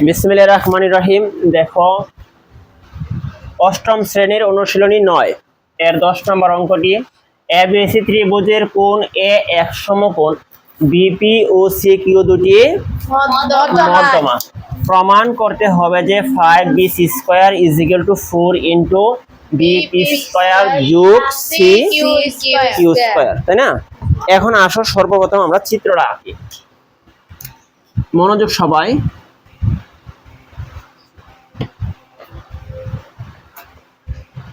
বিসমিল্লাহির রহমানির রহিম। দেখো, অষ্টম শ্রেণীর অনুশীলনী ৯ এর ১০ নম্বর অঙ্কটি, এবিসি ত্রিভুজের কোণ এ এক সমকোণ বিপি ও সিকিউ দুটি মধ্যমা। প্রমাণ করতে হবে যে 5b² = 4 ইন্টু bp² যোগ cq², তাই না? এখন আসো সর্বপ্রথম আমরা চিত্রটা আঁকি। মনোযোগ সবাই।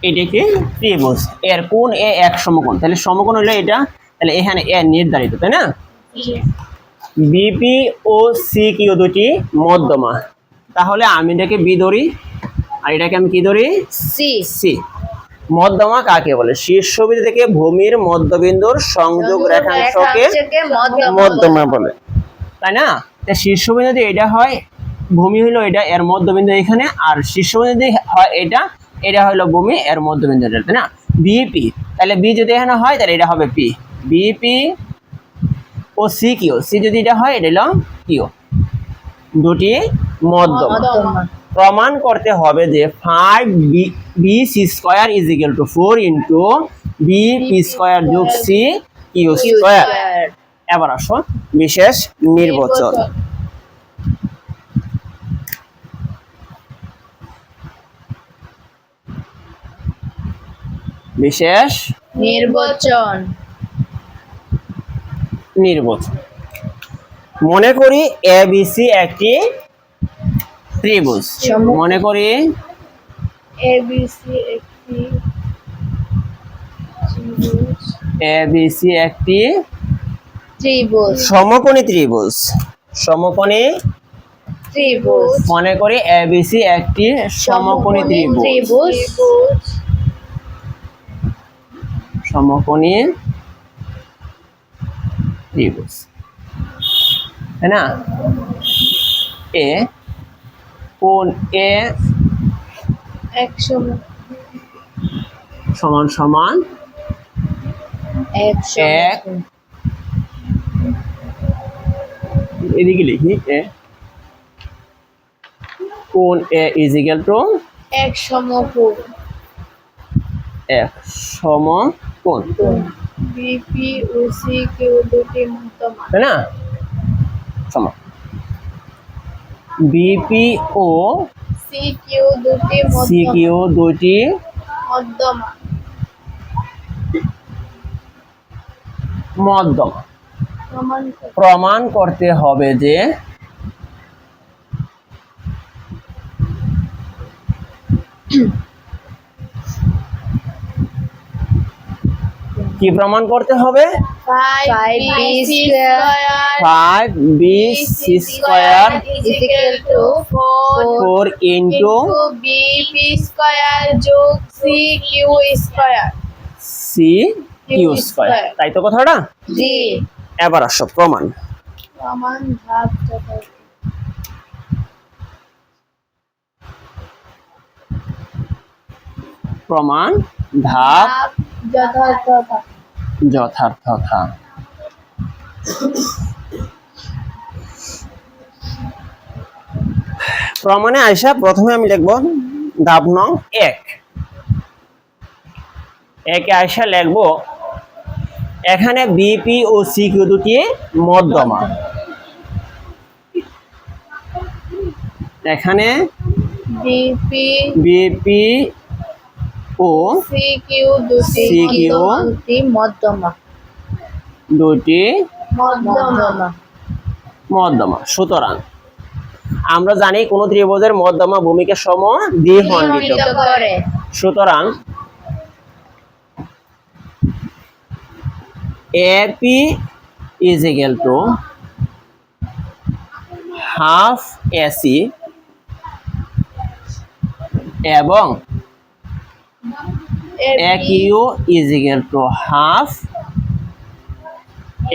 এটা কি ত্রিভুজ, এর কোণ এ এক সমকোণ, তাহলে সমকোণ হলো এটা, তাহলে এখানে এ নির্ধারিত, তাই না? বিপি ও সিকিউ দুটি মধ্যমা, তাহলে আমি এটাকে বি ধরি আর এটাকে আমি কি ধরি? সি। মধ্যমা কাকে বলে? শীর্ষবিন্দু থেকে ভূমির মধ্যবিন্দুর সংযোগ রেখাংশকে মধ্যমা বলে, তাই না? তাই শীর্ষবিন্দু যদি এটা হয়, ভূমি হলো এটা, এর মধ্যবিন্দু এখানে, আর শীর্ষবিন্দু যদি হয় এটা, এটা হলো ভূমি, এর মধ্যবিন্দু এটা, তাই না? বিপি, তাহলে বি যদি এখানে হয় তাহলে এটা হবে পি। বিপি ও সি কিউ, সি যদি এটা হয় এটা হলো কিউ, দুটি মধ্যমা। প্রমাণ করতে হবে যে 5bc² = 4 ইন্টু bp² যোগ cq²। এবার আসো বিশেষ নির্বাচন। বিশেষ নির্বাচন। মনে করি এবিসি একটি ত্রিভুজ। মনে করি এবিসি একটি ত্রিভুজ। সমকোণী ত্রিভুজ। সমকোণী ত্রিভুজ। মনে করি এবিসি একটি সমকোণী ত্রিভুজ। সমকোণী ত্রিভুজ, তাই না? এ কোণ এ সমান সমান এক, এদিকে লিখি এ কোণ এ = এক সমকোণ। এক সমকোণ, বিপি ও সিকিউ দুটি মধ্যমা, তাই না? সমান বিপি ও সিকিউ দুটি সিকিউ দুটি মধ্যমা। মধ্যমা। প্রমাণ করতে হবে যে কি প্রমাণ করতে হবে? 5bc² = 4 ইন্টু bp² যোগ cq²। তাই তো কথাটা? জি। এবার আসো প্রমাণ। প্রমাণ ধাপ প্রমাণ ধাপ যথার্থতা। প্রমাণে আইসা প্রথমে আমি লিখব ধাপ নং 1। একে আইসা লিখব এখানে বিপি ও সিকিউ দুটি মধ্যমা। এখানে বিপি ও সিকিউ দুটি মধ্যমা। সুতরাং আমরা জানি কোন ত্রিভুজের মধ্যমা ভূমিকে সম দ্বিখণ্ডিত করে। সুতরাং এপি = হাফ এসি এবং AQ = হাফ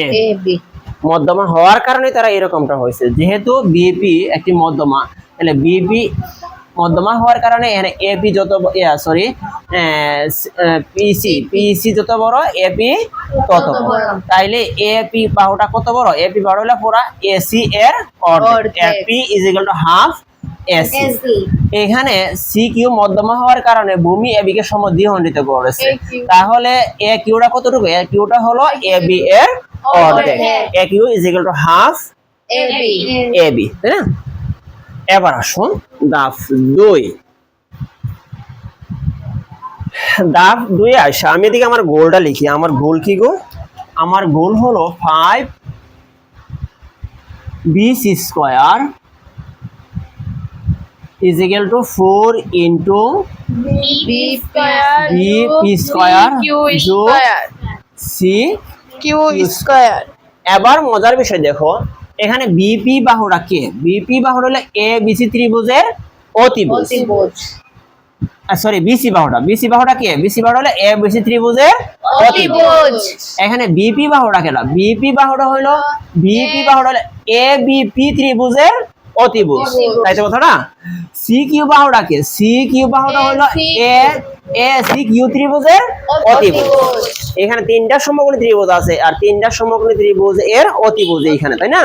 এবি। মধ্যমা হওয়ার কারণে তারা এরকমটা হয়েছে, যেহেতু বিপি একটি মধ্যমা, তাহলে বিপি মধ্যমা হওয়ার কারণে এখানে এপি যত সরি পিসি যত বড় এপি তত বড়। তাইলে এপি বাহুটা কত বড়? এপি বাহু হলো পুরা এসি এর অর্ধেক। অর্ধেক। AP is equal to half AC. এখানে সি কিউ মধ্যমা হওয়ার কারণে ভূমি এবি কে সমদ্বিখণ্ডিত করেছে। AQ তাহলে এ কিউটা কতটুকু? এ কিউটা হলো এবি এর অর্ধেক। A Q is equal to half A B A B, তাই না? এবার আসুন ধাপ 2। ধাপ 2 আসা আমি এদিকে আমার গোলটা লিখি। আমার গোল কি গো? আমার গোল হলো 5b square is equal to 4 into B square B square Q যোগ স্কয়ার সি। Q square. এবার মজার বিষয় দেখো, এখানে বিপি বাহুটা কে? বিপি বাহুটা হলো এ বিসি ত্রিভুজের অতিভুজ। অতিভুজ সরি বিসি বাহুটা কে? বিসি বাহুটা হলো এ বিসি ত্রিভুজের অতিভুজ। অতিভুজ এখানে বিপি বাহুটা কেটা? বিপি বাহুটা হলো এ বিপি ত্রিভুজের অতিভুজ, তাই তো কথাটা? সি কিউ বাহুটা কে? সি কিউ বাহুটা হলো এ সি কিউ ত্রিভুজের অতিভুজ। এখানে তিনটা সমকোণী ত্রিভুজ আছে, আর তিনটা সমকোণী ত্রিভুজ এর অতিভুজ এইখানে, তাই না?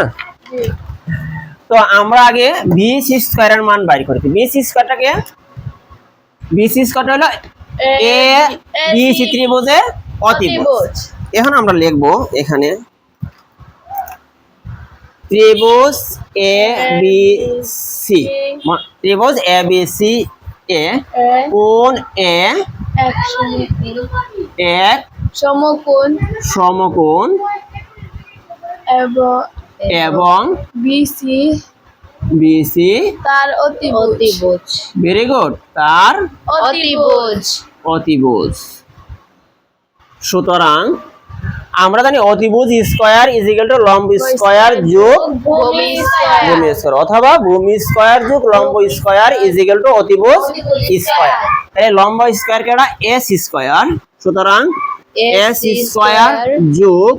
তো আমরা আগে বি সি স্কয়ারের মান বাইর করেছি। বি সি স্কয়ারটাকে হলো এ বি সি ত্রিভুজের অতিভুজ। এখন আমরা লিখবো এখানে ত্রিভুজ এ বি সি, ত্রিভুজ এ বি সি এ কোণ এ এক সমকোণ সমকোণ এবং বিসি বিসি তার অতিভুজ ভেরি গুড, তার অতিভুজ অতিভুজ। সুতরাং আমরা জানি অতিভুজ স্কয়ার ইজ ইকুয়াল টু লম্ব স্কয়ার যোগ ভূমি ভূমি স্কয়ার, অথবা ভূমি স্কয়ার যোগ লম্ব স্কয়ার ইজ ইকুয়াল টু অতিভুজ স্কয়ার। তাহলে লম্ব স্কয়ার কেটা? S square. সুতরাং এস স্কয়ার যোগ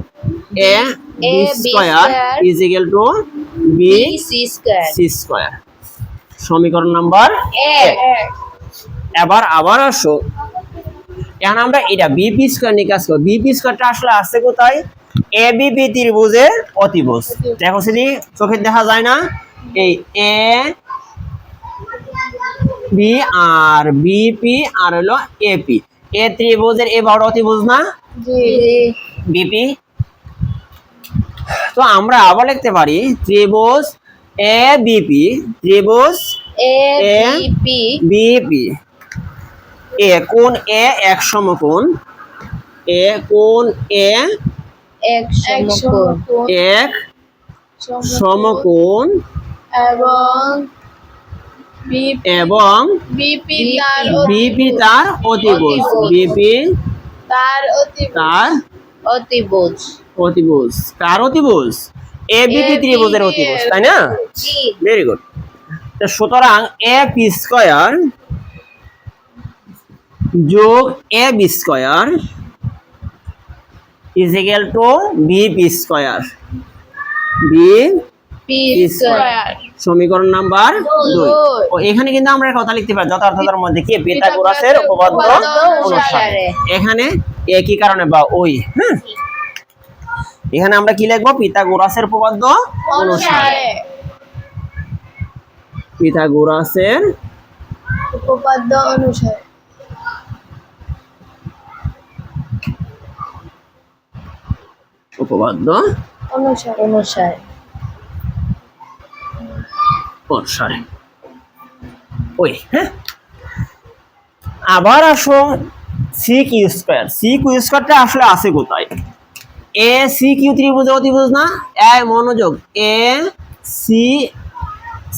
A B square is equal to B C square C square. সমীকরণ নাম্বার 1। এবার আবার আসো, এখন আমরা এটা বিপি স্কয়ার নিয়ে কাজ করব। বিপি স্কয়ারটা আসলে আছে কোথায়? এ বিপি ত্রিভুজের অতিভুজ। দেখো সেটি চোখে দেখা যায় না? এই এ বি আর বিপি আর হলো এপি, এ ত্রিভুজের এ বাহুটা অতিভুজ না জি বিপি? তো আমরা আবার লিখতে পারি ত্রিভুজ এ বিপি, ত্রিভুজ এ বিপি বিপি এ কোণ এ এক সমকোণ, এ কোণ এ এক সমকোণ এক সমকোণ এবং এবং বিপি বিপি তার অতিভুজ, বিপি তার তার অতিভুজ অতিভুজ। কার অতিভুজ? এ বিপি ত্রিভুজের অতিভুজ, তাই না? জি ভেরি গুড। তো সুতরাং এ পি স্কয়ার যোগ A B square is equal to B P square, B P square. সমীকরণ নাম্বার 2। ও এখানে কিন্তু আমরা কথা লিখতে পারি যথার্থতার মধ্যে কি পিথাগোরাসের উপপাদ্য অনুসারে। এখানে একই কারণে বা ওই, হ্যাঁ, এখানে আমরা কি লিখবো? পিথাগোরাসের উপপাদ্য অনুসারে। পিথাগোরাসের উপপাদ্য অনুসারে উপপাদ্য অনুসারে অনুসারে ওই, হ্যাঁ। আবার আসো C Q square. C Q স্কয়ারটা আসলে আছে কোথায়? এ সি কিউ ত্রিভুজ অতিভুজ না? এই মনোযোগ, এ সি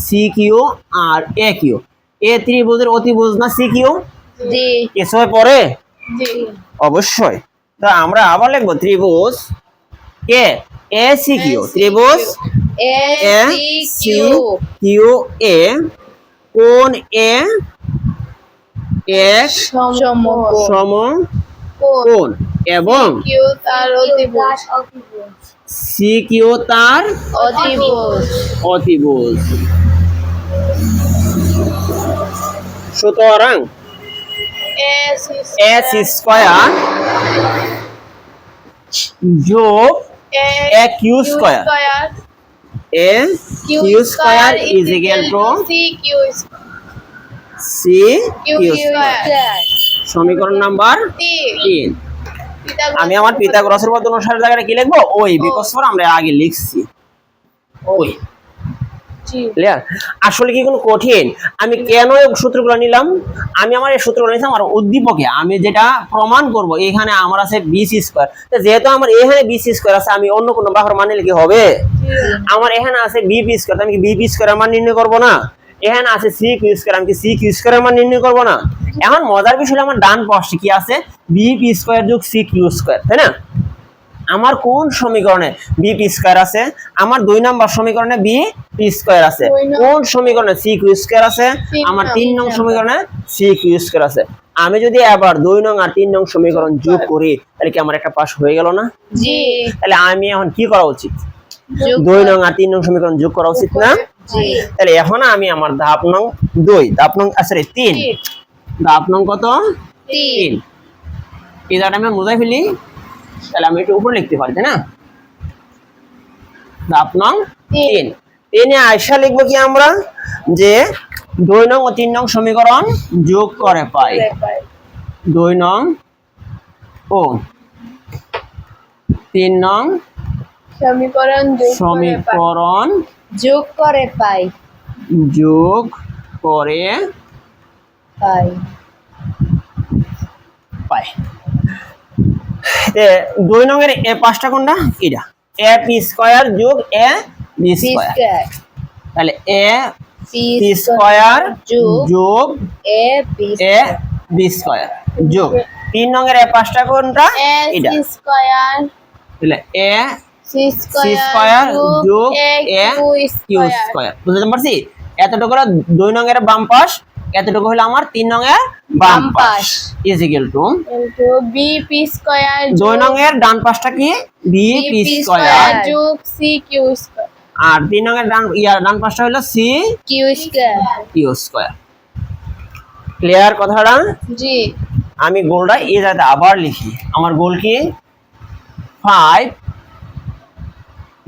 সি কিউ আর এ কিউ, এ ত্রিভুজের অতিভুজ না সি কিউ? জি কিছু পরে জি অবশ্যই। তো আমরা আবার লিখবো ত্রিভুজ কে এ সি কিউ, ত্রিভুজ এ এ সি সি কিউ এ কোণ এ এক সমকোণ সমকোণ এবং কিউ তার অতিভুজ সি কিউ তার অতিভুজ অতিভুজ। সুতরাং S s স্কয়ার যোগ a q square a q square is equal two c q square. সমীকরণ নাম্বার 3। আমি আমার পিথাগোরাসের পদ্ধতি অনুসারে জায়গাটা কি লিখবো? ওই, বিকজ ফর আমরা আগে লিখছি ওই। ক্লিয়ার? আসলে কি কোনো কঠিন? আমি কেন এই সূত্রগুলো নিলাম? আমি আমার এই সূত্রগুলো নিলাম আমার উদ্দীপকে আমি যেটা প্রমাণ করব এখানে আমার আছে bc স্কয়ার। তো যেহেতু আমার এখানে bc স্কয়ার আছে, আমি অন্য কোনো বাহুর মান নিলে কি হবে? আমার এখানে আছে bp স্কয়ার, আমি কি bp স্কয়ারের মান নির্ণয় করব না? এখানে আছে cq স্কয়ার, আমি কি cq স্কয়ারের মান নির্ণয় করব না? এখন মজার বিষয় আমার ডান পাশে কি আছে? bp স্কয়ার যোগ cq স্কয়ার, তাই না? আমার কোন সমীকরণে bp স্কয়ার আছে? আমার 2 নম্বর সমীকরণে bp স্কয়ার আছে। কোন সমীকরণে cq স্কয়ার আছে? আমার 3 নং সমীকরণে cq স্কয়ার আছে। আমি যদি আবার 2 নং আর 3 নং সমীকরণ যোগ করি তাহলে কি আমার একটা পাশ হয়ে গেল না? জি। তাহলে আমি এখন কি করা উচিত? 2 নং আর 3 নং সমীকরণ যোগ করা উচিত না? জি। তাহলে এখন আমি আমার ধাপ নং 2, ধাপ নং সরি 3, ধাপ নং কত? 3 এই জায়গাটা আমি মুছাই ফেলি, তাহলে আমি একটু উপরে লিখতে পারি, তাই না? ধাপ নং 3 এনে আয়সা লিখবো কি আমরা? যে 2 নং ও 3 নং সমীকরণ যোগ করে পাই। 2 নং ও 3 নং সমীকরণ যোগ করে পাই। যোগ করে পাই। 2 নং এর এ পাঁচটা কোনটা? এটা a p স্কয়ার যোগ a b স্কয়ার, তাহলে a p স্কয়ার যোগ a b স্কয়ার যোগ 3 নং এর এ পাঁচটা কোনটা? এটা স্কয়ার তাহলে a c স্কয়ার যোগ a q স্কয়ার। বুঝতে পারছি? এতটুকু হলো 2 নং এর বাম পাশ, এতটুকু হলো আমার 3 নং এর বাম পাশ is equal to bp square 2 নং এর ডান পাশটা কি? bp স্কয়ার যোগ cq স্কয়ার আর 3 নং এর ডান পাশটা হলো c q square. q square. Clear কথাটা? জি। আমি গোলটা এই জায়গাতে আবার লিখি। আমার গোল কি? 5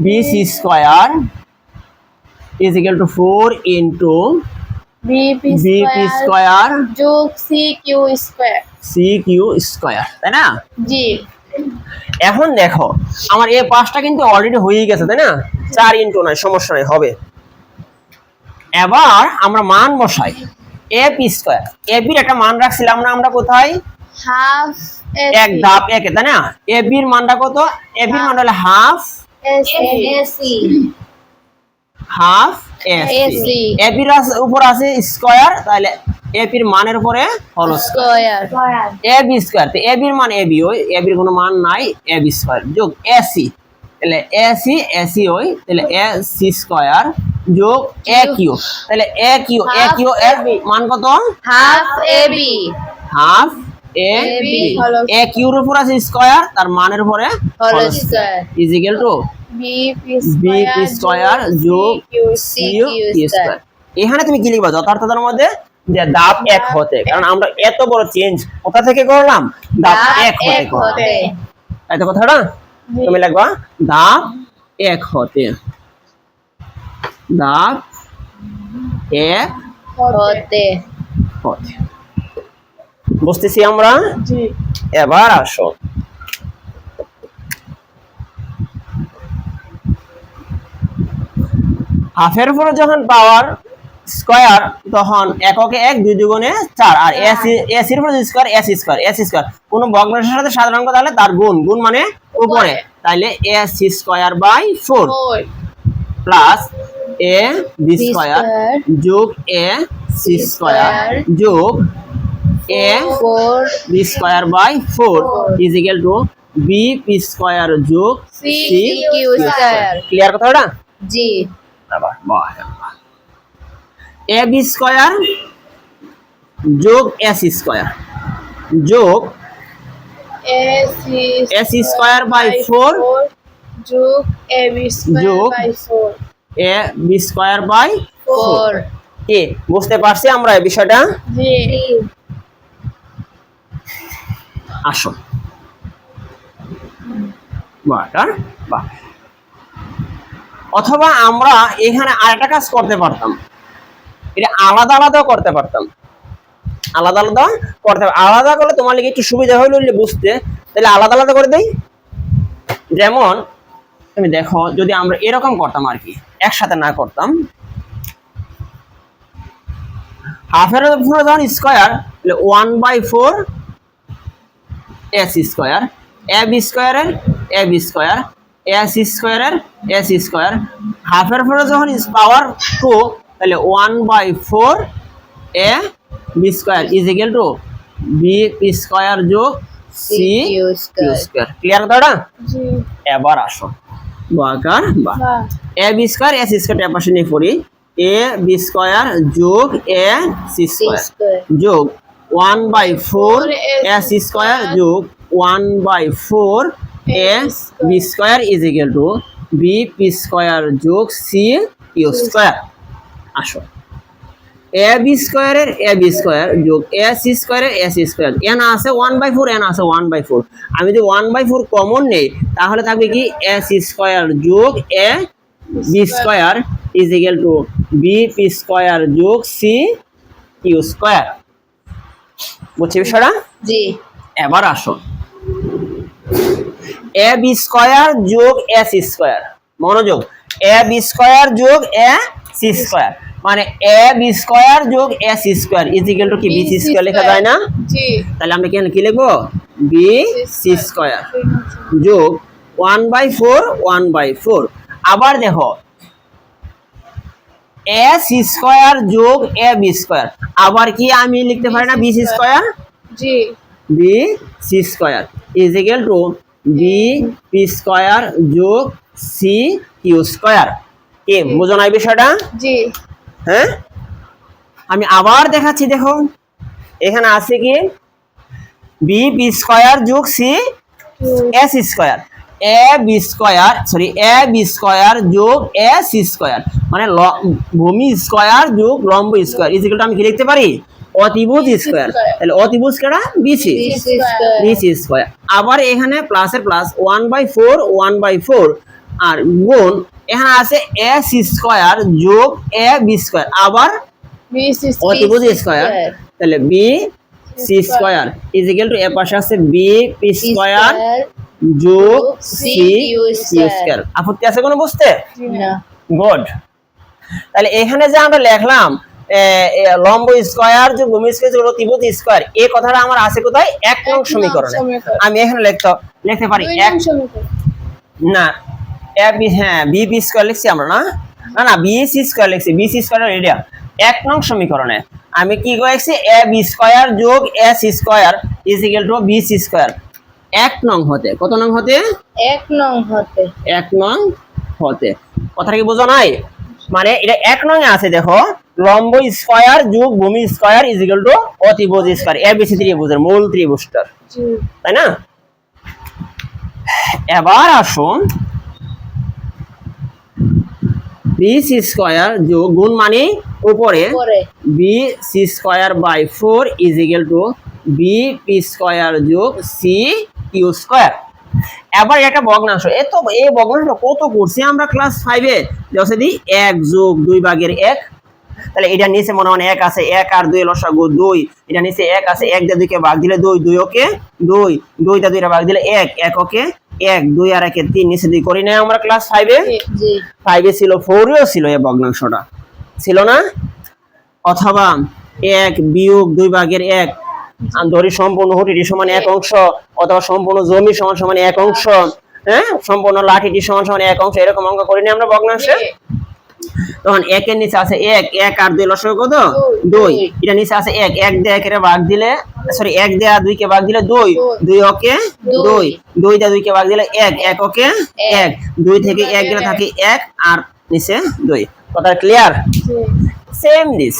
bc square is equal to 4 into bp bp square যোগ cq স্কয়ার। cq স্কয়ার, তাই না? জি। এখন দেখো আমার এই পাঁচটা কিন্তু অলরেডি হয়ে গেছে, তাই না? 4 ইনটু নয়, সমস্যা নাই, হবে। এবার আমরা মান বসাই। ab স্কয়ার, ab এর একটা মান রাখছিলাম না আমরা কোথায়? হাফ এক ধাপ একে, তাই না? ab এর মানটা কত? ab এর মান হলো হাফ হাফ ac, ab এর উপর আছে স্কয়ার, তাহলে ab এর মানের উপরে হলো স্কয়ার, ab স্কয়ার। তো ab এর মান ab হয়, ab এর কোনো মান নাই, ab স্কয়ার যোগ ac, তাহলে ac ac হয়, তাহলে ac স্কয়ার যোগ aq, তাহলে aq এর মান কত? Half ab half ab, aq এর উপর আছে স্কয়ার, তার মানের উপরে হলো square is equal to bp square যোগ cq স্কয়ার। এখানে তুমি কি লিখবা যথার্থতার মধ্যে? যে ধাপ 1 হতে, কারণ আমরা এত বড় চেঞ্জ কোথা থেকে করলাম? ধাপ 1 হতে করলাম, তাই তো কথাটা? তুমি লিখবা ধাপ 1 হতে, ধাপ 1 হতে। হতে। বুঝতেছি আমরা? জি। এবার আসো হাফের উপরে যখন পাওয়ার স্কয়ার তখন এককে 1 2 দুগুণে 4 আর ac এর উপরে স্কয়ার ac স্কয়ার কোন ভগ্নাংশের সাথে সাধারণ কথা হলে তার গুণ মানে উপরে, তাইলে ac square by 4 plus a b square যোগ a c স্কয়ার যোগ a 4 b square by 4 is equal to b p square যোগ c q স্কয়ার। ক্লিয়ার কথাটা? জি। আবার ab স্কয়ার যোগ ac স্কয়ার যোগ ac স্কয়ার বাই 4 যোগ ab square যোগ বাই 4 ab স্কয়ার বাই 4 কি বুঝতে পারছি আমরা এই বিষয়টা? জি আসো ওয়াটার বা অথবা আমরা এখানে আরেকটা কাজ করতে পারতাম, এটা আলাদা আলাদাও করতে পারতাম, আলাদা আলাদা করতে আলাদা করলে তোমার লিগে একটু সুবিধা হইলো বুঝতে, তাহলে আলাদা আলাদা করে দেই। যেমন তুমি দেখো যদি আমরা এরকম করতাম আর কি, একসাথে না করতাম, হাফের উপরে যখন স্কয়ার তাহলে 1/4 এস স্কয়ার, এ বি স্কয়ারের এ বি স্কয়ার, এস স্কয়ারের এস স্কয়ার, হাফের উপরে যখন পাওয়ার 2 তাহলে 1/4 A B square is equal to B square যোগ সি কিউ স্কয়ার। ক্লিয়ার কথাটা? জি এবার আসো বর্গাকার বা বা A B square S square এর পাশে নিয়ে পড়ি, এ বি স্কয়ার যোগ এ সি স্কয়ার স্কয়ার যোগ 1/4 এস স্কয়ার যোগ 1/4 A B square is equal to B P square যোগ সি কিউ স্কয়ার। আসো এ বি স্কয়ারের এ বি স্কয়ার যোগ এ সি স্কয়ারের এ সি স্কয়ার, এন আছে 1/4 N আছে 1/4, আমি যদি 1/4 কমন নেই তাহলে থাকবে কি এ সি স্কয়ার যোগ A B square is equal to B P square যোগ সি কিউ স্কয়ার। বুঝছি বিষয়টা? জি এবার আসো এ বি স্কয়ার যোগ এ সি স্কয়ার, মনোযোগ, এ বি স্কয়ার যোগ এ সি স্কয়ার মানে এ বি স্কয়ার যোগ A C square is equal to কি বি সি স্কয়ার লেখা যায় না? জি তাহলে আমরা এখানে কি লিখবো? বি সি স্কয়ার যোগ 1/4 আবার দেখো এ সি স্কয়ার যোগ এ বি স্কয়ার, আবার কি আমি লিখতে পারি না বি সি স্কয়ার? জি B C square is equal to B P square যোগ সি কিউ স্কয়ার। কি বুঝো না এই বিষয়টা? জি হ্যাঁ আমি আবার দেখাচ্ছি, দেখো এখানে আছে কি বি পি স্কয়ার যোগ C S square, A B square sorry A B square যোগ এ সি স্কয়ার মানে ভূমি স্কয়ার যোগ লম্ব স্কয়ার ইজ ইকুয়াল টু আমি কি লিখতে পারি? অতিভুজ স্কয়ার। তাহলে অতিভুজ কেডা? BC, BC square. আবার এখানে প্লাসের প্লাস 1/4 আর গুণ এখানে আছে এ সি স্কয়ার যোগ এ বি স্কয়ার আবার অতিভুজ স্কয়ার, তাহলে B C square is equal to এর পাশে আছে বি পি স্কয়ার যোগ সি কিউ স্কয়ার। আপত্তি আছে কোনো বুঝতে? না গুড। তাহলে এখানে যে আমরা লিখলাম লম্ব স্কয়ার যোগ ভূমি স্কয়ার যোগ অতিভুজ স্কয়ার, এই কথাটা আমার আছে কোথায়? 1 নং সমীকরণে। আমি এখানে লিখতে পারি এক না এ বি, হ্যাঁ বি বি স্কয়ার লিখছি আমরা না, না না বি সি স্কয়ার লিখছি, বি সি স্কয়ার এরিয়া 1 নং সমীকরণে আমি কি করেছি? এ বি স্কয়ার যোগ A C square is equal to B C square 1 নং হতে। কত নং হতে? 1 নং হতে। 1 নং হতে। কথাটা কি বোঝা নাই? মানে এটা 1 নং এ আছে, দেখো লম্ব স্কয়ার যোগ ভূমি স্কয়ার ইজ ইকুয়াল টু অতিভুজ স্কয়ার, এবিসি ত্রিভুজের মূল ত্রিভুজটা, জি তাই না? এবার আসুন বি সি স্কয়ার যোগ গুণ মানে উপরে পরে B C square by 4 is equal to B P square যোগ সি কিউ স্কয়ার। এবার একটা ভগ্নাংশ, এই ভগ্নাংশ কত করছি আমরা ক্লাস 5 এ, যখন দি 1 যোগ 2 ভাগের 1, তাহলে এটা নিচে মনে মনে 1 আছে, 1 আর 2 লসাগু 2, এটা নিচে 1 আছে, 1 দিয়ে 2 কে ভাগ দিলে 2, 2 ওকে 2, 2 দিয়ে 2 রে ভাগ দিলে 1, 1 ওকে 1, 2 আর 1 এ 3, নিচে 2 করি না আমরা ক্লাস 5 এ? জি 5 এ ছিল, 4 এও ছিল এই ভগ্নাংশটা, ছিল না? অথবা 1 বিয়োগ 2 ভাগের 1 ধরি সম্পূর্ণ হটিটি সমান 1 অংশ, অথবা সম্পূর্ণ জমি সমান 1 অংশ, হ্যাঁ সম্পূর্ণ লাঠিটি সমান 1 অংশ, এরকম অঙ্ক করি না আমরা ভগ্নাংশে? তখন 1 এর নিচে আছে 1, 1 আর 2 লসাগু কত? 2, এটা নিচে আছে 1, 1 দিয়ে 1 এর ভাগ দিলে সরি 1 দিয়ে 2 কে ভাগ দিলে 2, 2 ওকে 2, 2 দিয়ে 2 কে ভাগ দিলে 1, 1 ওকে 1, 2 থেকে 1 গেলে থাকে 1 আর নিচে 2। কথা ক্লিয়ার? সেম দিস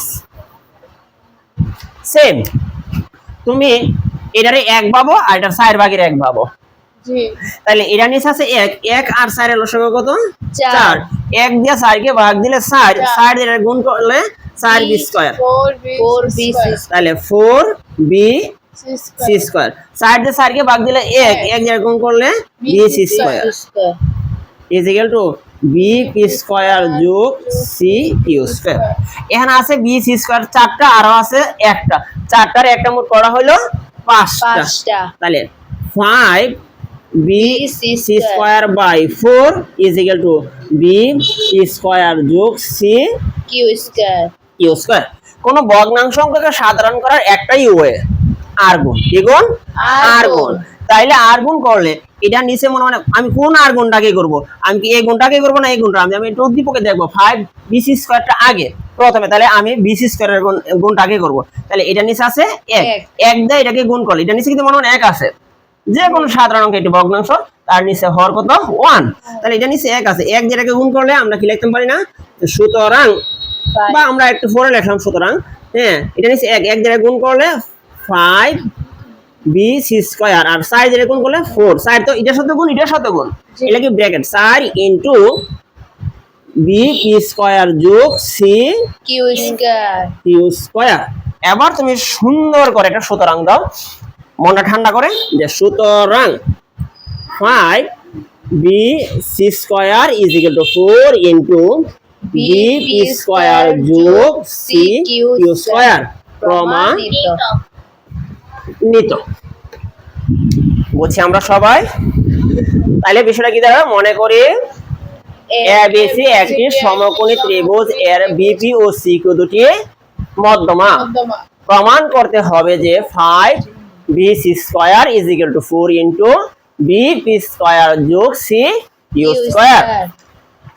সেম, তুমি এটারে 1 ভাবো আর এটার 4 ভাগের 1 ভাবো, জি তাহলে এটা নিচে আছে 1, 1 আর 4 এর লসাগু কত? 4, 1 দিয়ে 4 কে ভাগ দিলে 4, 4 দিয়ে গুণ করলে 4b স্কয়ার 4b তাহলে 4b সি স্কয়ার 4 দিয়ে 4 কে ভাগ দিলে 1 1 দিয়ে গুণ করলে bc square square is equal to bp square যোগ c কিউ স্কয়ার। এখানে আছে bc স্কয়ার 4টা আর আছে একটা, 4টার একটা মোট করা হলো 5টা, 5টা তাহলে 5b c c square by 4 is equal to bp square যোগ c Q square Q square. কোন ভগ্নাংশ অঙ্ককে সাধারণ করার একটাই ওয়ে, আর গুণ। কি গুণ? আর গুণ। তাইলে আর গুণ করলে এটা নিচে মনে মানে আমি কোন আর গুণটাকে করব, আমি কি এই গুণটাকে করব না এই গুণটা? আমি একটু উদ্দীপকে দেখবো 5bc স্কয়ারটা আগে প্রথমে, তাহলে আমি bc স্কয়ারের গুণটাকে করব। তাহলে এটা নিচে আছে 1 1 দিয়ে এটাকে গুণ করলে এটা নিচে কিন্তু মনে হয় 1 আছে, যে কোনো সাধারণ অঙ্ক এটি ভগ্নাংশ, তার নিচে হর কত 1, তাহলে এটা নিচে 1 আছে, 1 দিয়ে এটাকে গুণ করলে আমরা কি লিখতে পারি না? সুতরাং বা আমরা একটু পরে লিখলাম সুতরাং, হ্যাঁ এটা নিচে 1 1 দিয়ে গুণ করলে 5bc স্কয়ার আর 4 দিয়ে গুণ করলে 4, 4 তো এটার সাথে গুণ এটার সাথে গুণ, এটা কি ব্র্যাকেট 4 ইনটু bp স্কয়ার যোগ c Q square Q square. এবার তুমি সুন্দর করে এটা সুতরাং দাও, মনটা ঠান্ডা করে, যে সুতরাং 5bc square is equal to 4 into bp square যোগ c কিউ স্কয়ার প্রমাণিত। বুঝছি আমরা সবাই? তাহলে বিষয়টা কি দাঁড়ায়? মনে করি এবিসি একটি সমকোণী ত্রিভুজ, এর বিপি ও সিকিউ দুটি মধ্যমা। প্রমাণ করতে হবে যে 5bc square is equal to 4 into bp square যোগ c কিউ স্কয়ার